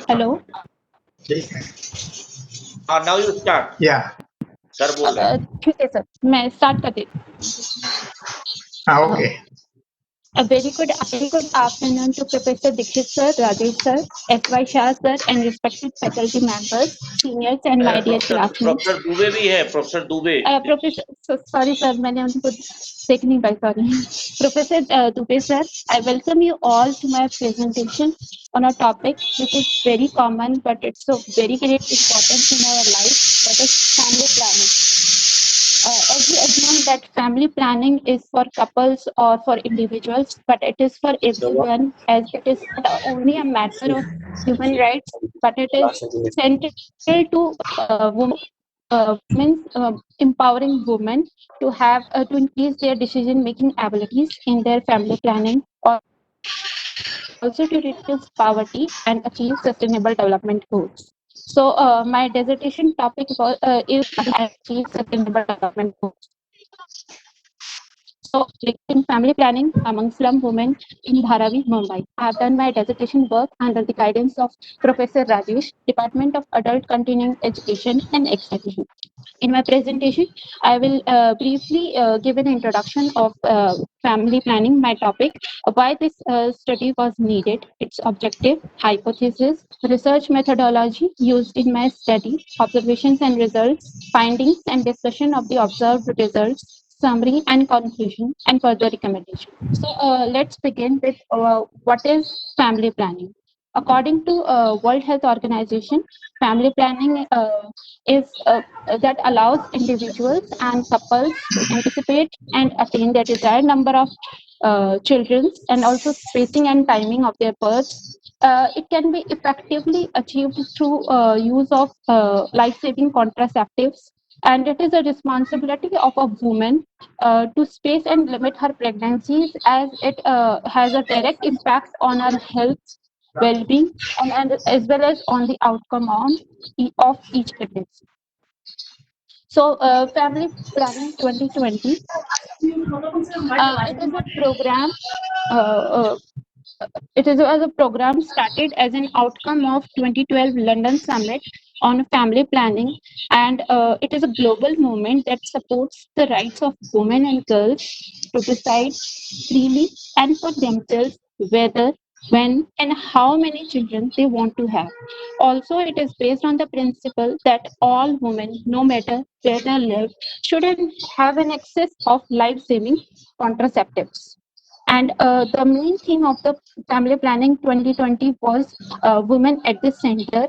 Hello. हाँ, now you start. या sir बोल रहे हैं। ठीक है सर, मैं स्टार्ट कर देती हूँ। Okay A very good afternoon to Professor Dikshit sir, Rajesh sir, S.Y. Shah sir, and respected faculty members, seniors, and my dear classmates. Professor Dubey भी है, professor Dubey. Professor, sorry sir, मैंने उनको देख नहीं पाई, sorry. Professor Dubey sir, I welcome you all to my presentation on a topic which is very common, but it's of very great importance in our life, that is family planning. As we assume that family planning is for couples or for individuals, but it is for everyone, as it is not only a matter of human rights, but it is central to empowering women to have to increase their decision-making abilities in their family planning, or also to reduce poverty and achieve sustainable development goals. So my dissertation topic was is achieve sustainable development goals. So, in family planning among slum women in Dharavi, Mumbai. I have done my dissertation work under the guidance of Professor Rajesh, Department of Adult Continuing Education and Extension. In my presentation, I will briefly give an introduction of family planning, my topic, why this study was needed, its objective, hypothesis, research methodology used in my study, observations and results, findings and discussion of the observed results, summary and conclusion, and further recommendation. So let's begin with what is family planning. According to World Health Organization, family planning is that allows individuals and couples to anticipate and attain their desired number of children, and also spacing and timing of their births. It can be effectively achieved through use of life-saving contraceptives, and it is a responsibility of a woman to space and limit her pregnancies, as it has a direct impact on her health, well-being, and as well as on the outcome of each pregnancy. So, Family Planning 2020, it is a program. Uh, it is as a program started as an outcome of 2012 London Summit on family planning, and it is a global movement that supports the rights of women and girls to decide freely and for themselves whether, when, and how many children they want to have. Also, it is based on the principle that all women, no matter where they live, should have an access of life-saving contraceptives. And the main theme of the Family Planning 2020 was women at the center,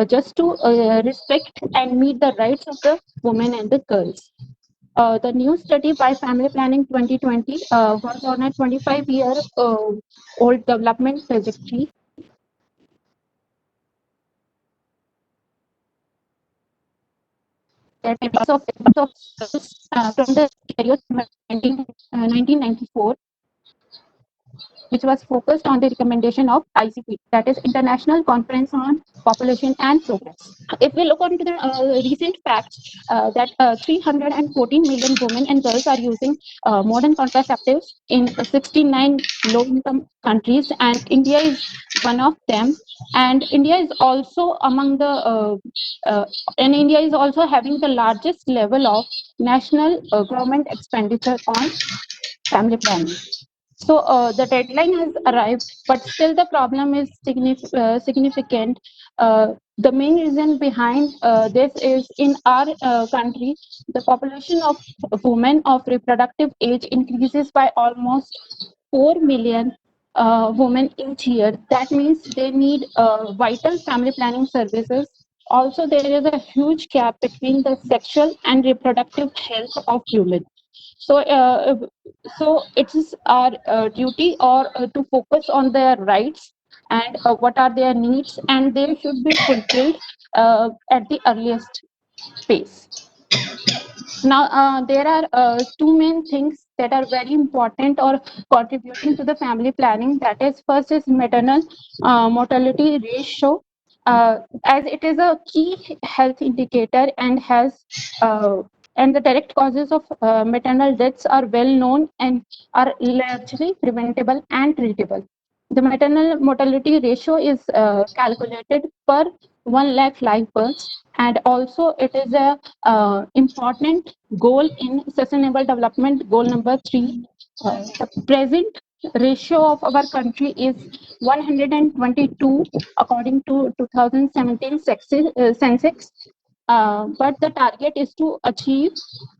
just to respect and meet the rights of the women and the girls. The new study by Family Planning 2020 was on a 25-year-old development trajectory. That from the period 1994, which was focused on the recommendation of ICP, that is International Conference on Population and Progress. If we look into the recent facts, that 314 million women and girls are using modern contraceptives in 69 low-income countries, and India is one of them. And India is also among the and India is also having the largest level of national government expenditure on family planning. So the deadline has arrived, but still the problem is significant. The main reason behind this is in our country, the population of women of reproductive age increases by almost 4 million women each year. That means they need vital family planning services. Also, there is a huge gap between the sexual and reproductive health of women. So, it is our duty or to focus on their rights and what are their needs, and they should be fulfilled at the earliest phase. Now, there are two main things that are very important or contributing to the family planning. That is, first is maternal mortality ratio, as it is a key health indicator and has and the direct causes of maternal deaths are well known and are largely preventable and treatable. The maternal mortality ratio is calculated per 1 lakh live births, and also it is a important goal in Sustainable Development Goal number 3. The present ratio of our country is 122 according to 2017 census, but the target is to achieve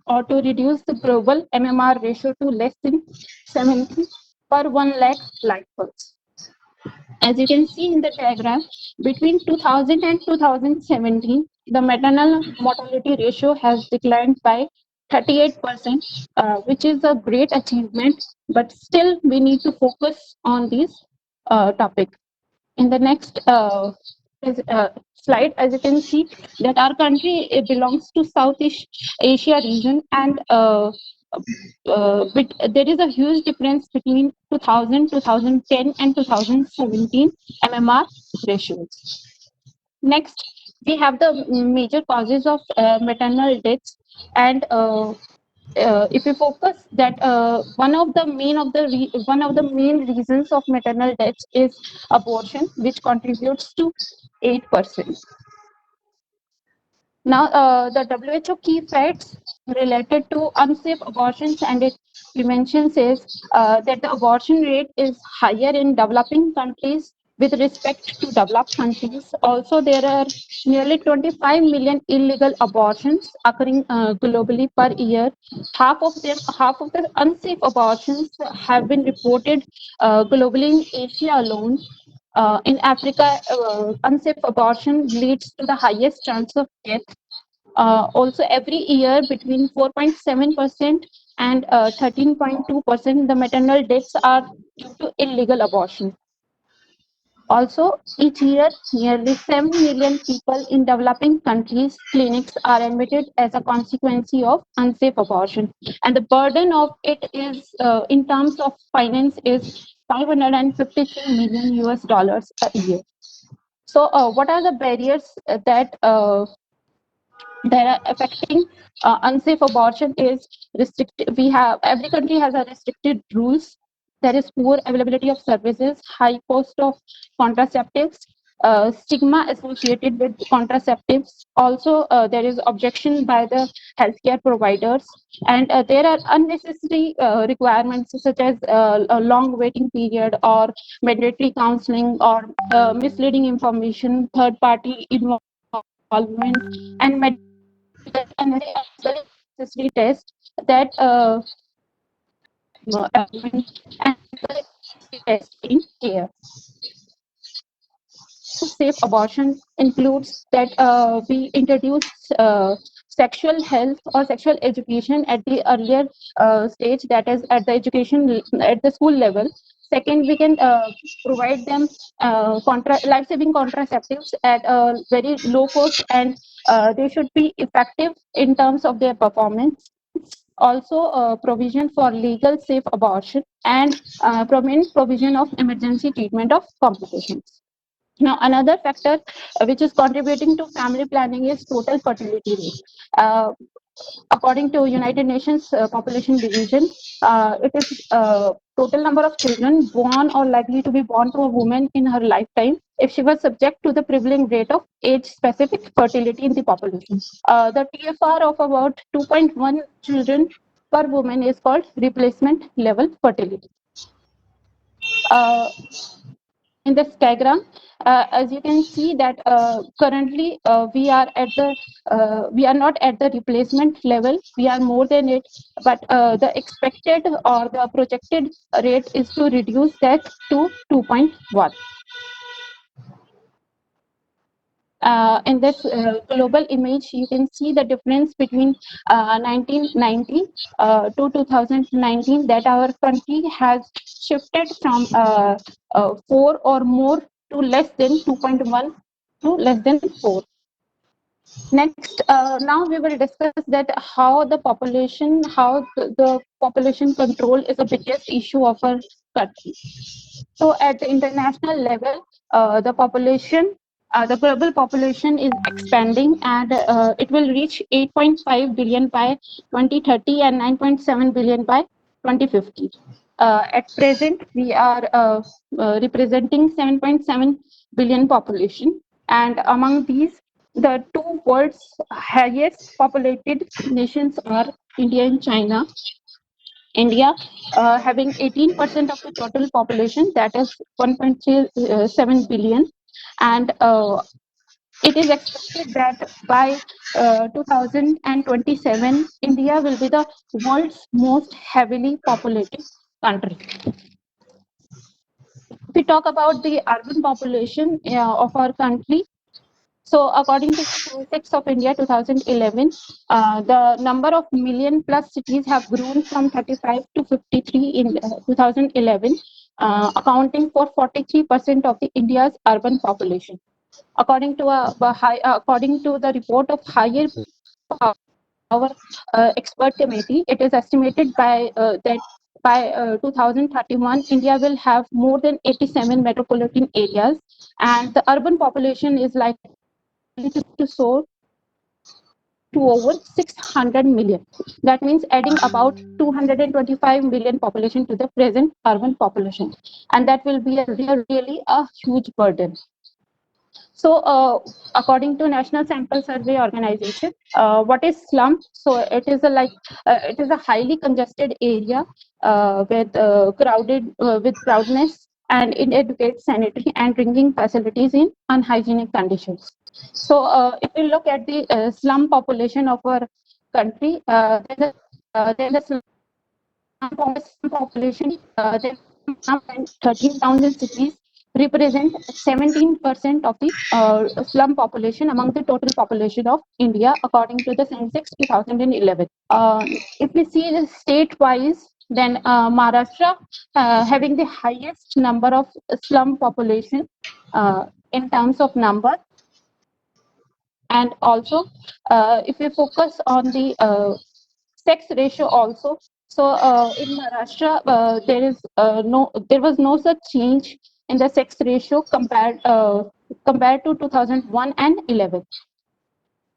or to reduce the global MMR ratio to less than 70 per 1 lakh live births. As you can see in the diagram, between 2000 and 2017, the maternal mortality ratio has declined by 38%, which is a great achievement, but still we need to focus on this topic. In the next slide, as you can see, that our country belongs to Southeast Asia region, and there is a huge difference between 2000, 2010, and 2017 MMR ratios. Next, we have the major causes of maternal deaths, and if you focus that one of the main reasons of maternal deaths is abortion, which contributes to 8%. Now, the WHO key facts related to unsafe abortions and its prevention says that the abortion rate is higher in developing countries with respect to developed countries. Also, there are nearly 25 million illegal abortions occurring globally per year. Half of the unsafe abortions have been reported globally in Asia alone. In Africa, unsafe abortion leads to the highest chance of death. Also, every year between 4.7% and 13.2%, the maternal deaths are due to illegal abortion. Also, each year, nearly 7 million people in developing countries' clinics are admitted as a consequence of unsafe abortion. And the burden of it is, in terms of finance, is 553 million US dollars a year. So, what are the barriers that are affecting unsafe abortion? Is restricted. We have, every country has a restricted rules. There is poor availability of services, high cost of contraceptives, stigma associated with contraceptives. Also, there is objection by the healthcare providers, and there are unnecessary requirements such as a long waiting period, or mandatory counseling, or misleading information, third party involvement, and medical and very unnecessary test that and test in care. Safe abortion includes that we introduce sexual health or sexual education at the earlier stage, that is at the education at the school level. Second, we can provide them life-saving contraceptives at a very low cost, and they should be effective in terms of their performance. Also, provision for legal safe abortion, and provision of emergency treatment of complications. Now, another factor which is contributing to family planning is total fertility rate. According to United Nations Population Division, it is total number of children born or likely to be born to a woman in her lifetime if she was subject to the prevailing rate of age-specific fertility in the population. The TFR of about 2.1 children per woman is called replacement level fertility. In this diagram, as you can see that currently we are not at the replacement level, we are more than it, but the expected or the projected rate is to reduce that to 2.1. In this global image, you can see the difference between 1990 to 2019, that our country has shifted from 4 or more to less than 2.1 to less than 4. Next, now we will discuss that how the population control is the biggest issue of our country. So at the international level, the global population is expanding, and it will reach 8.5 billion by 2030 and 9.7 billion by 2050. At present, we are representing 7.7 billion population, and among these, the two world's highest populated nations are India and China. India having 18% of the total population, that is 1.7 billion, and it is expected that by 2027, India will be the world's most heavily populated country. If we talk about the urban population of our country, so according to Census of India 2011, the number of million plus cities have grown from 35 to 53 in 2011, accounting for 43% of the India's urban population. According to the report of Higher Power Expert Committee, it is estimated that by 2031, India will have more than 87 metropolitan areas, and the urban population is likely to soar to over 600 million. That means adding about 225 million population to the present urban population, and that will be really a huge burden. So, according to National Sample Survey Organization, what is slum? So, it is a highly congested area with crowdedness and inadequate sanitary and drinking facilities in unhygienic conditions. So, if we look at the slum population of our country, there's a slum population. There are 13 towns and cities represent 17% of the slum population among the total population of India, according to the Census 2011. If we see the state-wise, then Maharashtra having the highest number of slum population in terms of number, and also if we focus on the sex ratio also. So in Maharashtra, there was no such change in the sex ratio compared to 2001 and 11.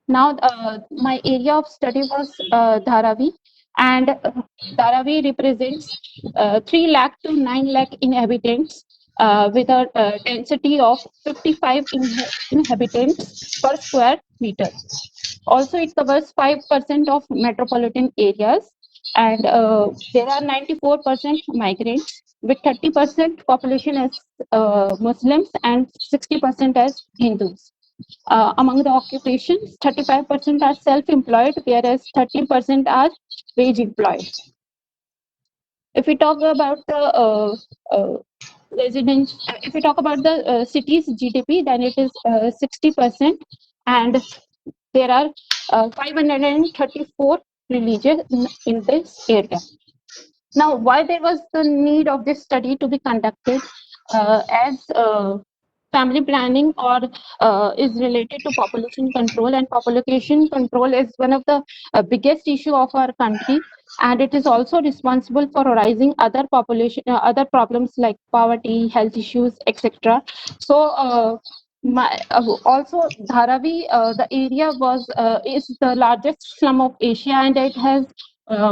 Now, my area of study was Dharavi, and Dharavi represents 3 lakh to 9 lakh inhabitants with a density of 55 inhabitants per square meter. Also, it covers 5% of metropolitan areas, and there are 94% migrants, with 30% population as Muslims and 60% as Hindus. Among the occupations, 35% are self-employed, whereas 30% are wage employed. If we talk about the if we talk about the city's GDP, then it is 60%, and there are 534 religions in this area. Now, why there was the need of this study to be conducted, as family planning or is related to population control, and population control is one of the biggest issue of our country, and it is also responsible for arising other problems like poverty, health issues, etc. So also Dharavi, the area is the largest slum of Asia, and it has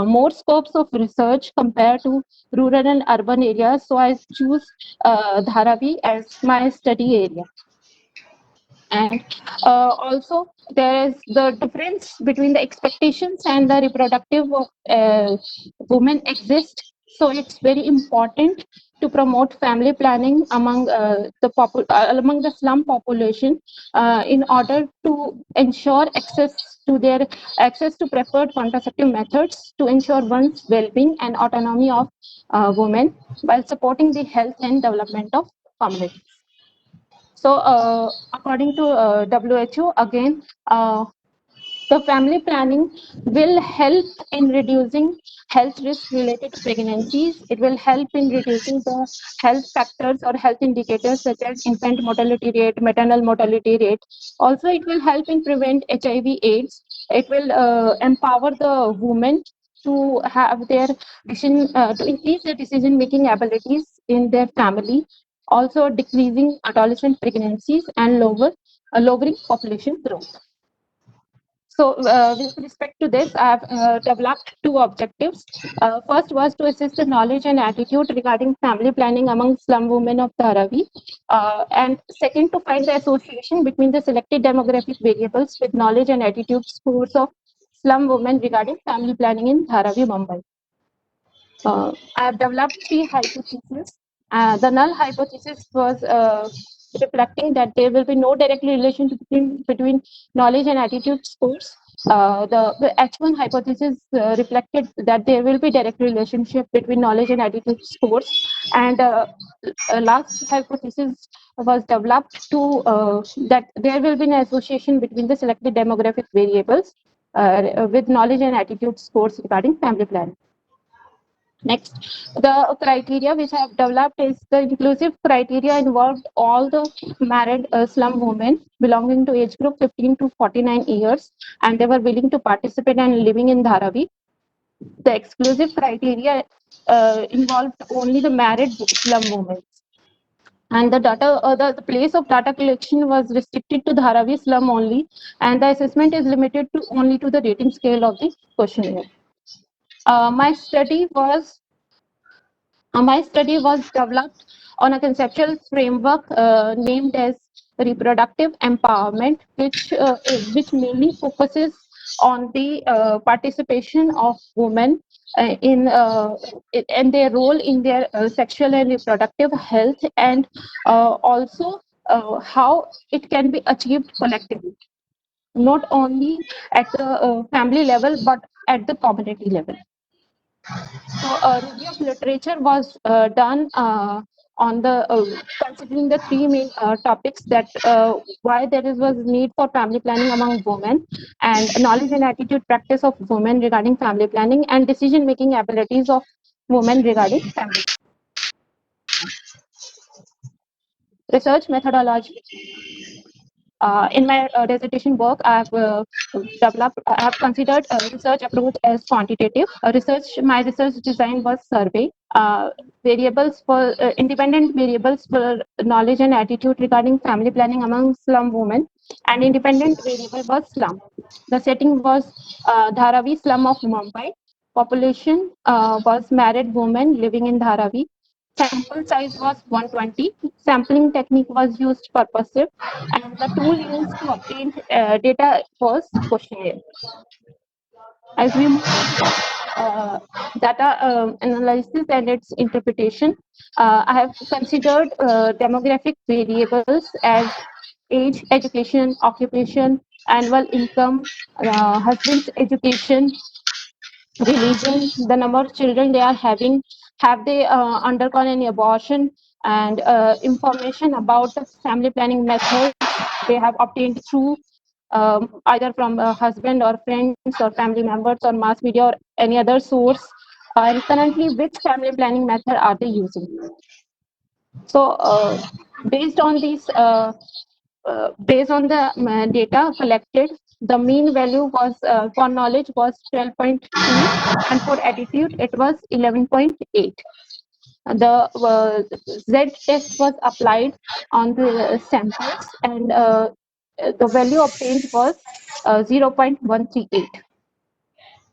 more scopes of research compared to rural and urban areas. So I choose Dharavi as my study area. And also, there is the difference between the expectations and the reproductive of women exist. So it's very important to promote family planning among among the slum population in order to ensure access to preferred contraceptive methods to ensure one's well-being and autonomy of women while supporting the health and development of communities. So, according to WHO, again, the family planning will help in reducing health risks related to pregnancies. It will help in reducing the health factors or health indicators such as infant mortality rate, maternal mortality rate. Also, it will help in prevent HIV/AIDS. It will empower the women to have their to increase their decision-making abilities in their family. Also, decreasing adolescent pregnancies and lowering population growth. So, with respect to this, I have developed two objectives. First was to assess the knowledge and attitude regarding family planning among slum women of Dharavi. And second, to find the association between the selected demographic variables with knowledge and attitude scores of slum women regarding family planning in Dharavi, Mumbai. I have developed three hypotheses. The null hypothesis was reflecting that there will be no direct relation between knowledge and attitude scores. The H1 hypothesis reflected that there will be direct relationship between knowledge and attitude scores, and last hypothesis was developed to that there will be an association between the selected demographic variables with knowledge and attitude scores regarding family planning. Next, the criteria which I have developed is the inclusive criteria involved all the married slum women belonging to age group 15 to 49 years, and they were willing to participate and living in Dharavi. The exclusive criteria involved only the married slum women. And the data, the place of data collection was restricted to Dharavi slum only, and the assessment is limited to only to the rating scale of the questionnaire. My study was developed on a conceptual framework named as reproductive empowerment, which mainly focuses on the participation of women in their role in their sexual and reproductive health, and also how it can be achieved collectively, not only at the family level but at the community level. So, review of literature was done on the considering the three main topics, that why there was need for family planning among women, and knowledge and attitude practice of women regarding family planning, and decision making abilities of women regarding family. Research methodology. In my dissertation work, I have considered research approach as quantitative. My research design was survey. Variables for independent variables for knowledge and attitude regarding family planning among slum women, and independent variable was slum. The setting was Dharavi slum of Mumbai. Population was married women living in Dharavi. Sample size was 120. Sampling technique was used purposive, and the tool used to obtain data was questionnaire. As we move to data analysis and its interpretation, I have considered demographic variables as age, education, occupation, annual income, husband's education, religion, the number of children they are having, have they undergone any abortion, and information about the family planning methods they have obtained through either from a husband or friends or family members or mass media or any other source, and currently which family planning method are they using. So based on these based on the data collected, the mean value was for knowledge was 12.2, and for attitude it was 11.8. The Z test was applied on the samples, and the value obtained was 0.138,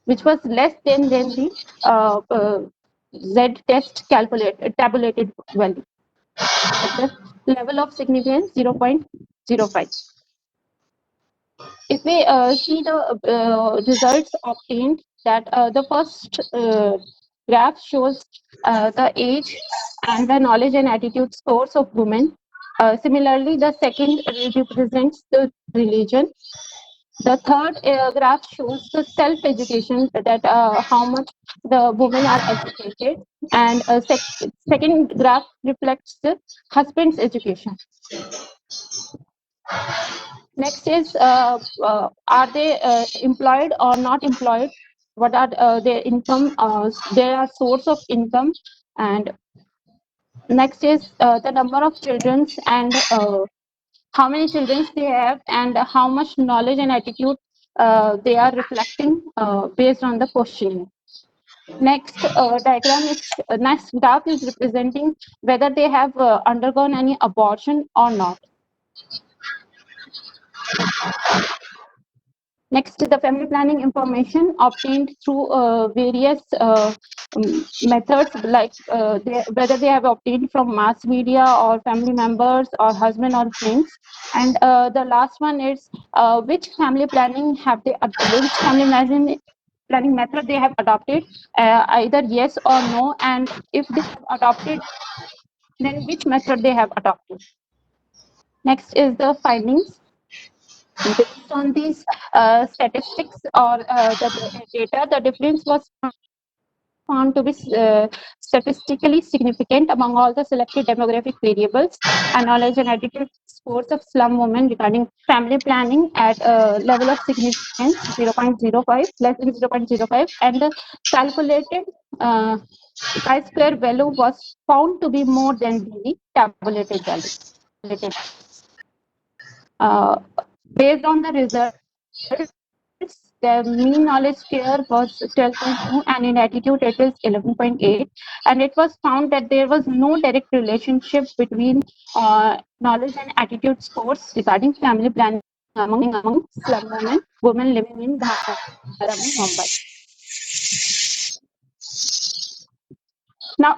which was less than the Z test tabulated value. At the level of significance 0.05. If we see the results obtained, that the first graph shows the age and the knowledge and attitude scores of women. Similarly, the second represents the religion. The third graph shows the self-education, that how much the women are educated, and second graph reflects the husband's education. Next is are they employed or not employed? What are their income? Their source of income, and next is the number of children, and how many children they have, and how much knowledge and attitude they are reflecting based on the questioning. Next next graph is representing whether they have undergone any abortion or not. Next, the family planning information obtained through various methods, like whether they have obtained from mass media or family members or husband or friends. And the last one is which family planning have they, which family planning method they have adopted, either yes or no, and if they have adopted, then which method they have adopted. Next is the findings. Based on these statistics or the data, the difference was found to be statistically significant among all the selected demographic variables and knowledge and attitude scores of slum women regarding family planning at a level of significance 0.05, less than 0.05, and the calculated chi-square value was found to be more than the tabulated value. Based on the results, the mean knowledge score was 12.2 and in attitude it is 11.8, and it was found that there was no direct relationship between knowledge and attitude scores regarding family planning among slum women living in Dharavi, Mumbai. Now,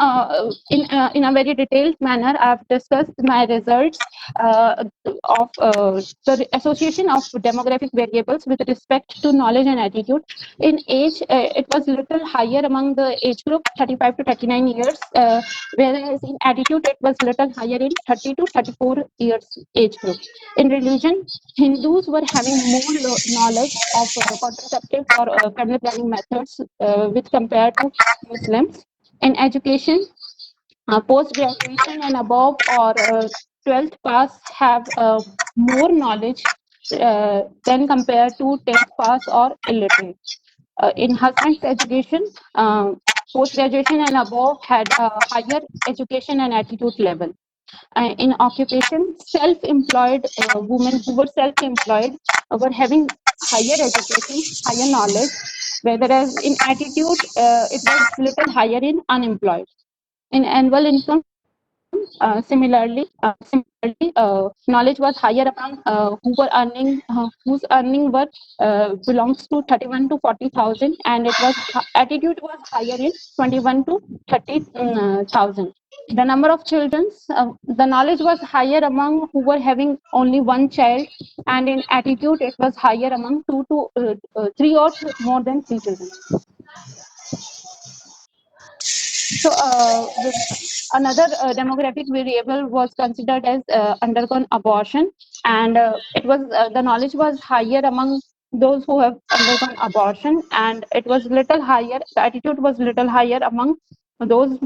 in a very detailed manner, I've discussed my results of the association of demographic variables with respect to knowledge and attitude. In age, it was little higher among the age group 35 to 39 years, whereas in attitude, it was little higher in 30 to 34 years age group. In religion, Hindus were having more knowledge of contraceptives or family planning methods with compared to Muslims. In education, post-graduation and above or 12th pass have more knowledge than compared to 10th pass or illiterate. In husband's education, post-graduation and above had a higher education and attitude level. In occupation, self-employed women who were self-employed were having higher education, higher knowledge, whereas in attitude, it was little higher in unemployed. In annual income, similarly, knowledge was higher among who were earning, whose earning were belongs to 31 to 40,000, and it was attitude was higher in 21 to 30,000. The number of children, the knowledge was higher among who were having only one child, and in attitude it was higher among 3 or more than 3 children. So another demographic variable was considered as undergone abortion, and it was the knowledge was higher among those who have undergone abortion, and it was little higher. The attitude was little higher among those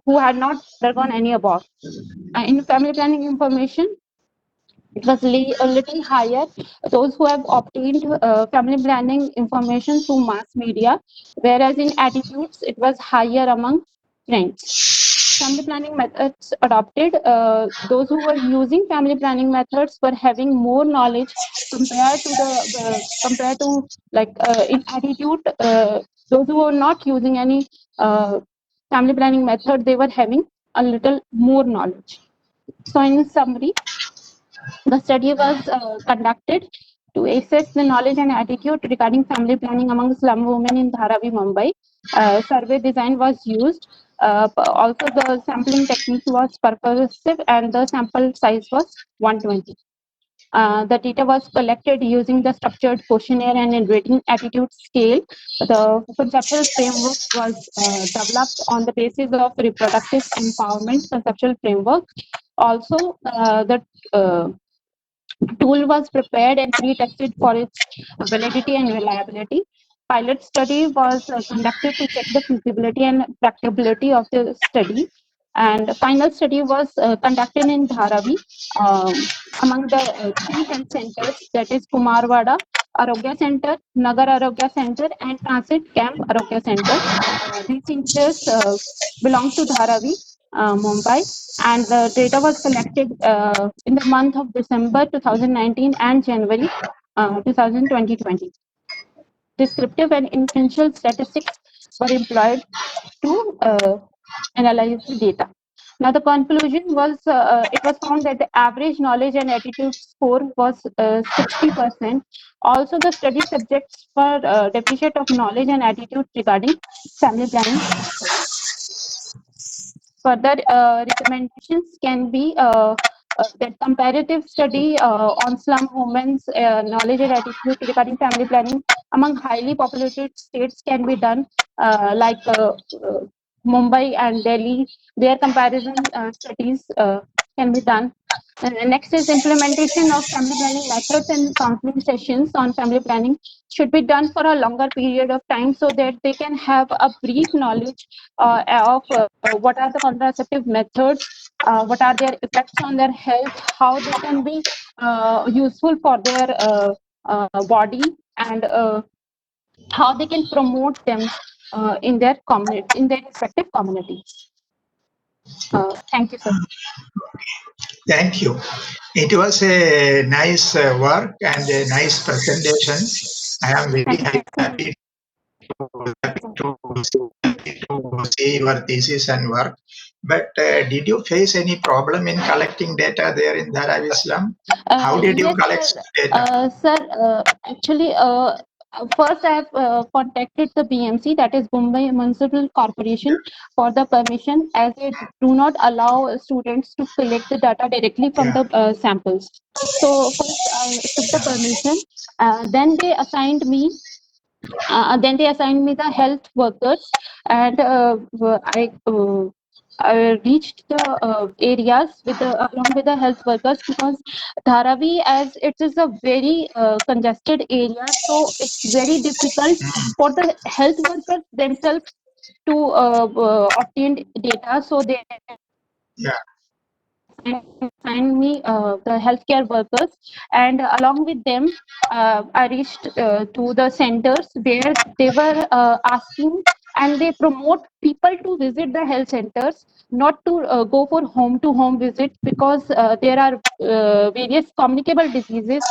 who had not undergone any abortion. In family planning information, it was a little higher. Those who have obtained family planning information through mass media, whereas in attitudes, it was higher among friends. Family planning methods adopted, those who were using family planning methods were having more knowledge compared to like in attitude. Those who were not using any family planning method, they were having a little more knowledge. So in summary, the study was conducted to assess the knowledge and attitude regarding family planning among slum women in Dharavi, Mumbai. Survey design was used. Also, the sampling technique was purposive and the sample size was 120. The data was collected using the structured questionnaire and a rating attitude scale. The conceptual framework was developed on the basis of reproductive empowerment conceptual framework. Also, the tool was prepared and pre-tested for its validity and reliability. Pilot study was conducted to check the feasibility and practicability of the study. And final study was conducted in Dharavi among the 3 health centers, that is Kumarwada Arogya Center, Nagar Arogya Center, and Transit Camp Arogya Center. These centers belong to Dharavi, Mumbai, and the data was collected in the month of December 2019 and January 2020. Descriptive and inferential statistics were employed to analyze the data. Now the conclusion was it was found that the average knowledge and attitude score was 60%. Also, the study subjects were deficient of knowledge and attitude regarding family planning. Further recommendations can be that comparative study on slum women's knowledge and attitude regarding family planning among highly populated states can be done, like Mumbai and Delhi. Their comparison studies can be done. Next is implementation of family planning methods and counseling sessions on family planning should be done for a longer period of time so that they can have a brief knowledge of what are the contraceptive methods, what are their effects on their health, how they can be useful for their body, and how they can promote them in their community, in their respective community. Thank you, sir. Thank you. It was a nice work and a nice presentation. I am very happy to see your thesis and work. But did you face any problem in collecting data there in Dharavi Slum? How did you Yes, collect sir. data? Sir, actually, first I have contacted the BMC, that is Mumbai Municipal Corporation, for the permission, as they do not allow students to collect the data directly from Yeah. the samples. So first I took the permission. Then they assigned me. Then they assigned me the health workers, and I reached the areas with along with the health workers, because Dharavi, as it is a very congested area, so it's very difficult for the health workers themselves to obtain data. So they Yeah. assigned me the healthcare workers, and along with them, I reached to the centers where they were asking, and they promote people to visit the health centers, not to go for home to home visit, because there are various communicable diseases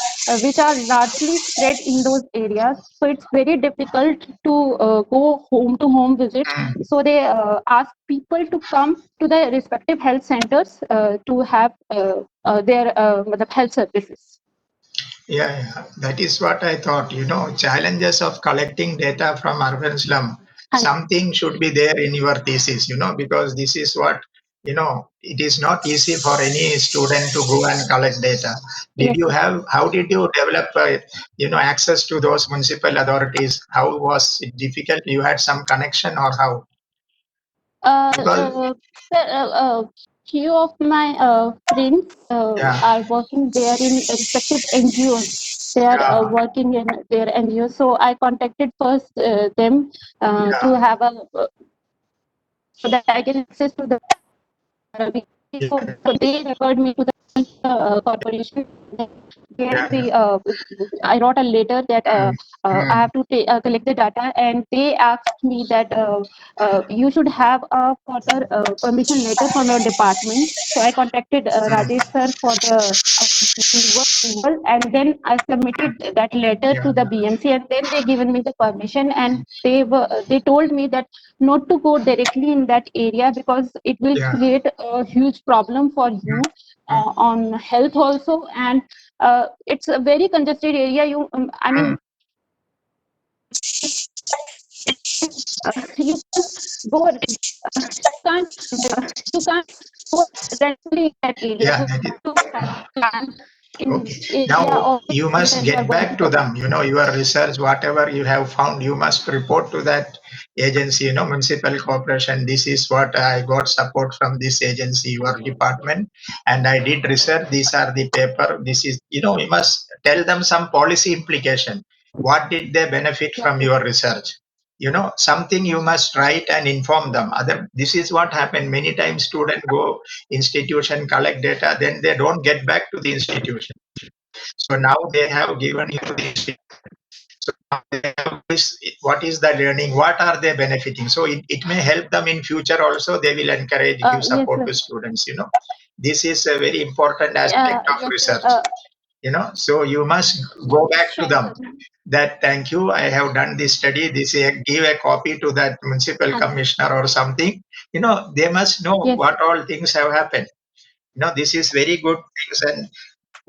which are largely spread in those areas. So it's very difficult to go home to home visit. So they ask people to come to the respective health centers to have their health services. Yeah, that is what I thought. Challenges of collecting data from urban slum. Something should be there in your thesis, because this is what, it is not easy for any student to go and collect data. How did you develop, access to those municipal authorities? How was it difficult? You had some connection or how? Because, Sir, few of my friends yeah, are working there in respective NGOs. They are yeah, working in their NGOs. So I contacted first them to yeah, have a so that I can access to the so, yeah, so they referred me to the corporation. There yeah, we, I wrote a letter that mm, I mm, have to collect the data, and they asked me that you should have a further permission letter from your department. So I contacted mm, Rajesh sir for the approval, and then I submitted that letter yeah, to the BMC, and then they given me the permission, and they told me that not to go directly in that area, because it will yeah, create a huge problem for mm, you mm, on health also, and it's a very congested area. I mm. mean, you go, you can't go directly in that area. Yeah, You that is. have to have plan in Okay. area Now or you must that you are get going to back to cover. them. Your research, whatever you have found, you must report to that agency, municipal corporation. This is what I got support from this agency, your department, and I did research. These are the paper. This is, you must tell them some policy implication. What did they benefit from your research? Something you must write and inform them. This is what happened. Many times students go institution, collect data, then they don't get back to the institution. So now they have given you the institution. So now they have what is the learning? What are they benefiting? So it may help them in future also. They will encourage, give Yes, support sir. to students. This is a very important aspect of Yes, sir. research. So you must go back to Sure, them sir. that thank you, I have done this study. This give a copy to that municipal commissioner or something. they must know Yes. what all things have happened. This is very good things, and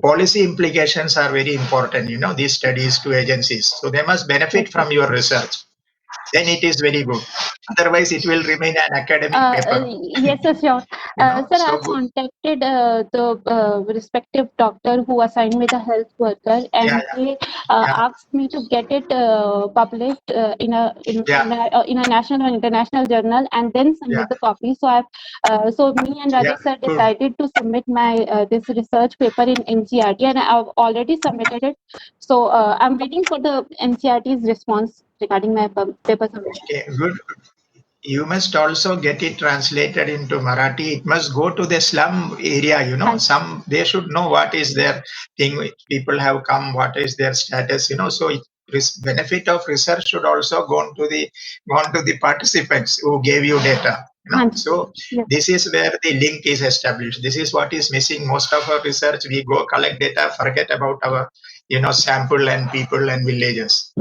policy implications are very important, these studies to agencies. So they must benefit Yes, from your research. Then it is very good. Otherwise, it will remain an academic paper, Yes, sir, sure. Sir, So I've good. contacted the respective doctor who assigned me the health worker, and Yeah, they yeah, asked me to get it published yeah, in a national or international journal, and then yeah, submit the copy. So so me and yeah, Rajesh sir good. decided to submit my this research paper in NCRT, and I've already submitted it. So I'm waiting for the NCRT's response regarding my paper submission. Okay, good. You must also get it translated into Marathi. It must go to the slum area, And some they should know what is their thing. People have come, what is their status, so benefit of research should also gone to the participants who gave you data, and so yes. this is where the link is established. This is what is missing. Most of our research, we go collect data, forget about our sample and people and villages.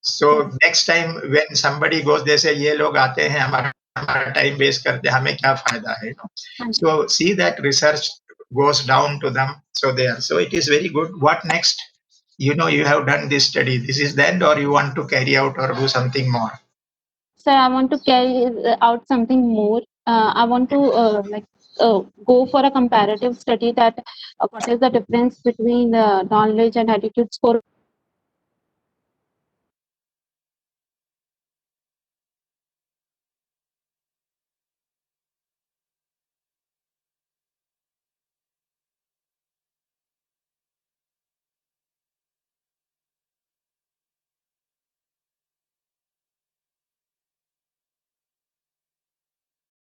So next time when somebody goes, they say, ये लोग आते हैं हमारा time waste करते हैं, हमें क्या फायदा है? And So see that research goes down to them. So it is very good. What next? You have done this study. This is the end, or you want to carry out or do something more? so I want to carry out something more. I want to go for a comparative study that what is the difference between knowledge and attitude score